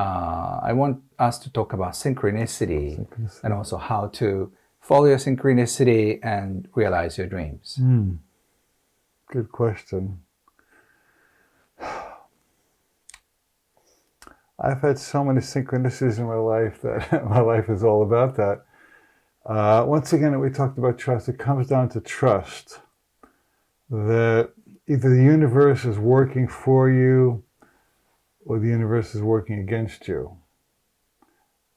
I want us to talk about synchronicity, Synchronicity. and also how to follow your synchronicity and realize your dreams. Good question. I've had so many synchronicities in my life that my life is all about that. Once again, we talked about trust. It comes down to trust that either the universe is working for you or the universe is working against you.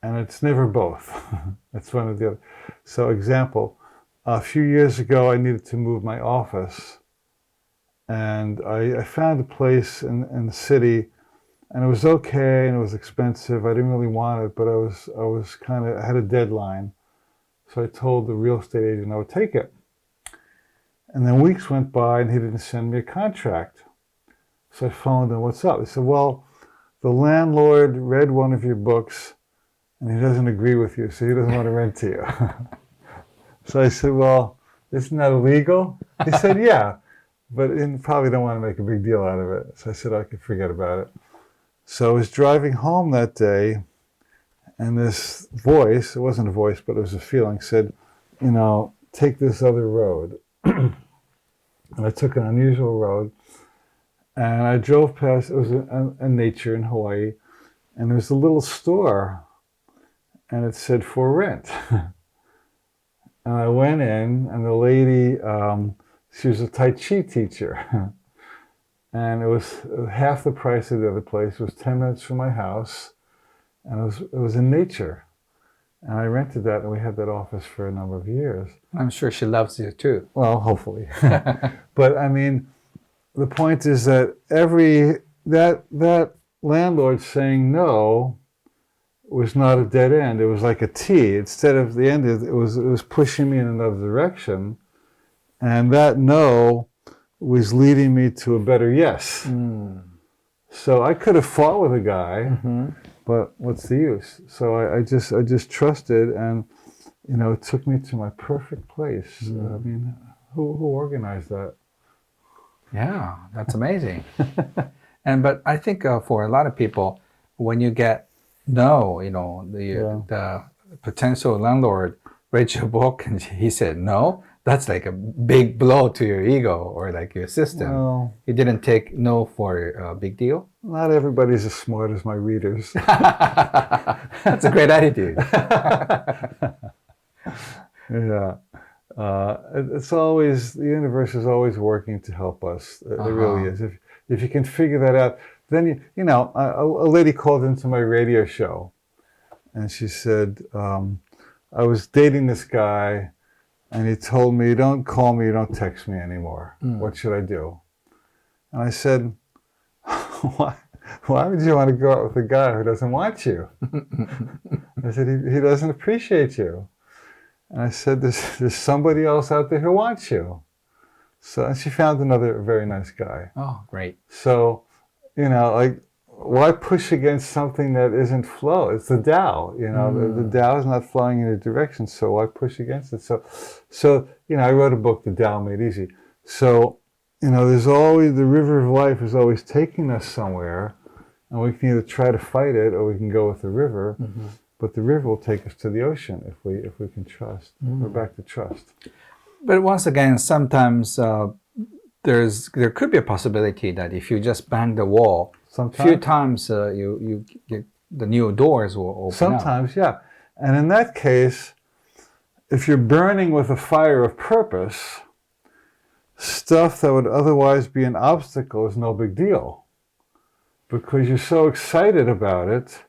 And it's never both. It's one or the other. So example, a few years ago, I needed to move my office. And I found a place in the city, and it was okay, and it was expensive. I didn't really want it, but I had a deadline. So I told the real estate agent I would take it. And then weeks went by, and he didn't send me a contract. So I phoned him, what's up? He said, well, the landlord read one of your books, and he doesn't agree with you, so he doesn't want to rent to you. So I said, well, isn't that illegal? He said, yeah, but he probably don't want to make a big deal out of it. So I said, I could forget about it. So I was driving home that day, and this voice, it wasn't a voice, but it was a feeling, said, take this other road. And I took an unusual road, and I drove past, it was a nature in Hawaii, and there was a little store, and it said for rent. And I went in, and the lady, she was a Tai Chi teacher. And it was half the price of the other place. It was 10 minutes from my house, and it was in nature. And I rented that, and we had that office for a number of years. I'm sure she loves you too. Well, hopefully. But I mean, the point is that that landlord saying no was not a dead end. It was like a T. Instead of the end, it was pushing me in another direction, and that no was leading me to a better yes. So I could have fought with a guy, but what's the use? So I just trusted, and it took me to my perfect place. I mean, who organized that? Yeah, that's amazing. But I think for a lot of people, when you get no, the potential landlord read your book and he said no, that's like a big blow to your ego or like your system. Well, you didn't take no for a big deal? Not everybody's as smart as my readers. That's a great attitude. Yeah. It's always, the universe is always working to help us. It really is. If you can figure that out, then, a lady called into my radio show and she said, I was dating this guy and he told me, don't call me, don't text me anymore. What should I do? And I said, why would you want to go out with a guy who doesn't want you? I said, he doesn't appreciate you. And I said, there's somebody else out there who wants you. So, and she found another very nice guy. Oh, great. So, why push against something that isn't flow? It's the Tao, the Tao is not flowing in a direction, so why push against it? So I wrote a book, The Tao Made Easy. So, there's always, the river of life is always taking us somewhere, and we can either try to fight it or we can go with the river. But the river will take us to the ocean if we can trust. We're back to trust. But once again, sometimes there could be a possibility that if you just bang the wall a few times, you get the new doors will open Sometimes, up. yeah. And in that case, if you're burning with a fire of purpose, stuff that would otherwise be an obstacle is no big deal. Because you're so excited about it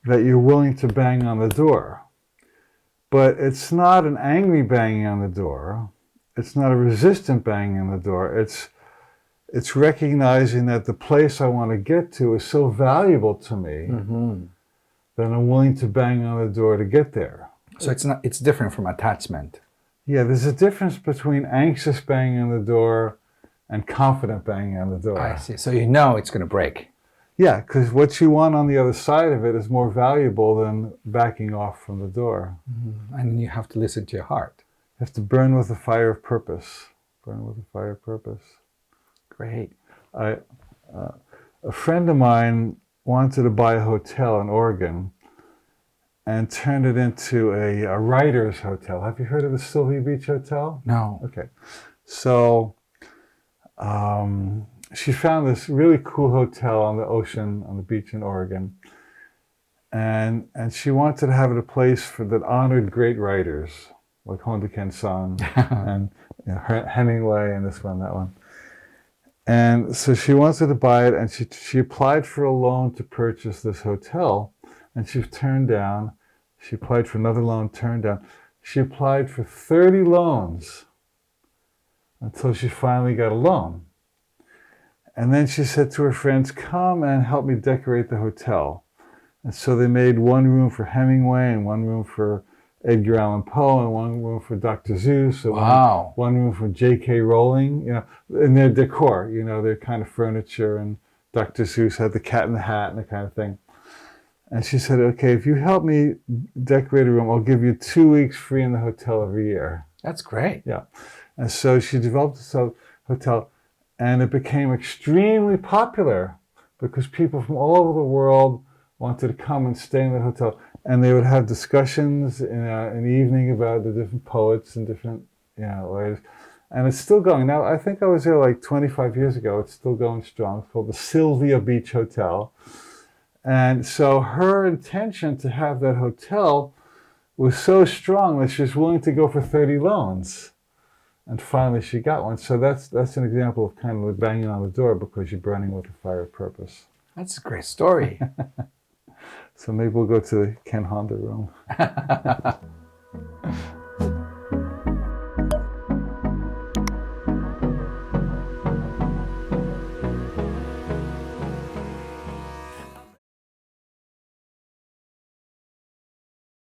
that you're willing to bang on the door. But it's not an angry banging on the door. It's not a resistant banging on the door. It's recognizing that the place I want to get to is so valuable to me that I'm willing to bang on the door to get there. So it's different from attachment. Yeah, there's a difference between anxious banging on the door and confident banging on the door. I see. So it's going to break. Yeah, because what you want on the other side of it is more valuable than backing off from the door. And you have to listen to your heart. You have to burn with the fire of purpose. Burn with the fire of purpose. Great. A friend of mine wanted to buy a hotel in Oregon and turned it into a writer's hotel. Have you heard of the Sylvia Beach Hotel? No. Okay. So she found this really cool hotel on the ocean, on the beach in Oregon. And she wanted to have it a place that honored great writers, like Honda Ken-san and Hemingway and this one, that one. And so she wanted to buy it, and she applied for a loan to purchase this hotel, and she was turned down. She applied for another loan, turned down. She applied for 30 loans until she finally got a loan. And then she said to her friends, come and help me decorate the hotel. And so they made one room for Hemingway and one room for Edgar Allan Poe and one room for Dr. Seuss. And Wow. one room for J.K. Rowling, in their decor, their kind of furniture. And Dr. Seuss had the Cat in the Hat and that kind of thing. And she said, okay, if you help me decorate a room, I'll give you 2 weeks free in the hotel every year. That's great. Yeah. And so she developed this hotel, and it became extremely popular because people from all over the world wanted to come and stay in the hotel. And they would have discussions in the evening about the different poets and different ways. And it's still going. Now, I think I was there like 25 years ago. It's still going strong. It's called the Sylvia Beach Hotel. And so her intention to have that hotel was so strong that she was willing to go for 30 loans. And finally she got one. So that's an example of kind of like banging on the door because you're burning with a fire of purpose. That's a great story. So maybe we'll go to the Ken Honda room.